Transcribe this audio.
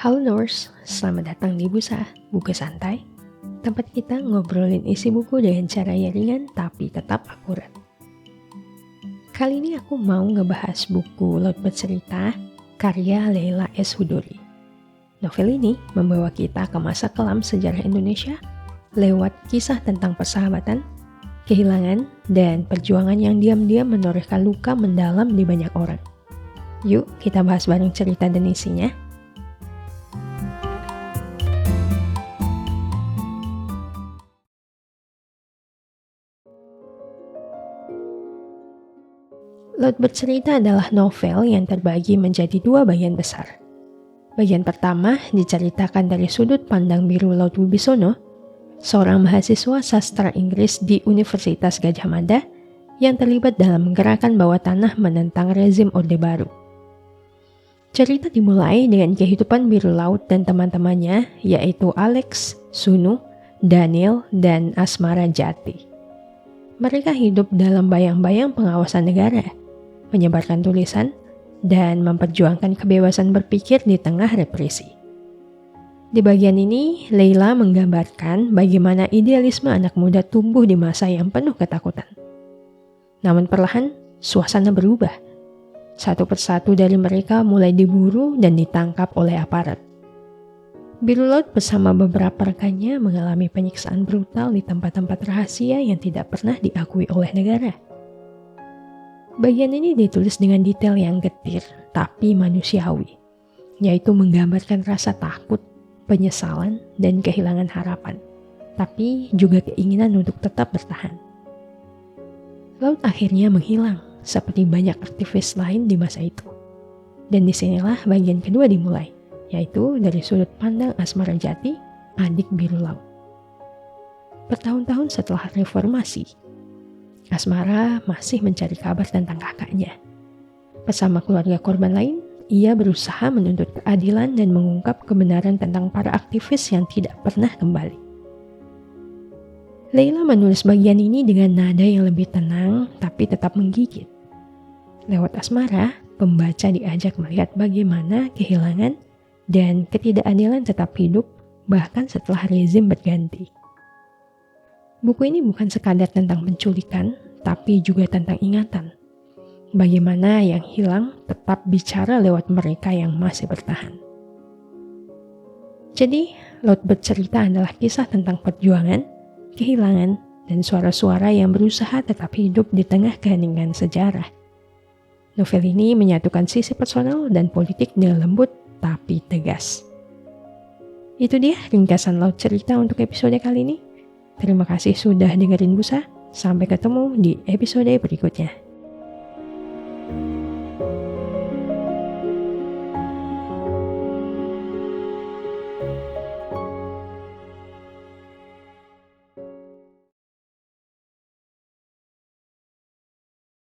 Halo Nors, selamat datang di Busa, buku santai. Tempat kita ngobrolin isi buku dengan cara yang ringan tapi tetap akurat. Kali ini aku mau ngebahas buku Laut Bercerita karya Leila S. Hudori. Novel ini membawa kita ke masa kelam sejarah Indonesia lewat kisah tentang persahabatan, kehilangan, dan perjuangan yang diam-diam menorehkan luka mendalam di banyak orang. Yuk kita bahas bareng cerita dan isinya. Laut Bercerita adalah novel yang terbagi menjadi dua bagian besar. Bagian pertama diceritakan dari sudut pandang Biru Laut Wibisono, seorang mahasiswa sastra Inggris di Universitas Gadjah Mada yang terlibat dalam gerakan bawah tanah menentang rezim Orde Baru. Cerita dimulai dengan kehidupan Biru Laut dan teman-temannya, yaitu Alex, Sunu, Daniel, dan Asmara Jati. Mereka hidup dalam bayang-bayang pengawasan negara, menyebarkan tulisan, dan memperjuangkan kebebasan berpikir di tengah represi. Di bagian ini, Leila menggambarkan bagaimana idealisme anak muda tumbuh di masa yang penuh ketakutan. Namun perlahan, suasana berubah. Satu persatu dari mereka mulai diburu dan ditangkap oleh aparat. Biru Laut bersama beberapa rekannya mengalami penyiksaan brutal di tempat-tempat rahasia yang tidak pernah diakui oleh negara. Bagian ini ditulis dengan detail yang getir tapi manusiawi, yaitu menggambarkan rasa takut, penyesalan, dan kehilangan harapan, tapi juga keinginan untuk tetap bertahan. Laut akhirnya menghilang, seperti banyak aktivis lain di masa itu. Dan disinilah bagian kedua dimulai, yaitu dari sudut pandang Asmara Jati, adik Biru Laut. Bertahun-tahun setelah reformasi, Asmara masih mencari kabar tentang kakaknya. Bersama keluarga korban lain, ia berusaha menuntut keadilan dan mengungkap kebenaran tentang para aktivis yang tidak pernah kembali. Leila menulis bagian ini dengan nada yang lebih tenang tapi tetap menggigit. Lewat Asmara, pembaca diajak melihat bagaimana kehilangan dan ketidakadilan tetap hidup bahkan setelah rezim berganti. Buku ini bukan sekadar tentang penculikan, tapi juga tentang ingatan. Bagaimana yang hilang tetap bicara lewat mereka yang masih bertahan. Jadi, Laut Bercerita adalah kisah tentang perjuangan, kehilangan, dan suara-suara yang berusaha tetap hidup di tengah keheningan sejarah. Novel ini menyatukan sisi personal dan politik dengan lembut tapi tegas. Itu dia ringkasan Laut Cerita untuk episode kali ini. Terima kasih sudah dengerin Busa. Sampai ketemu di episode berikutnya.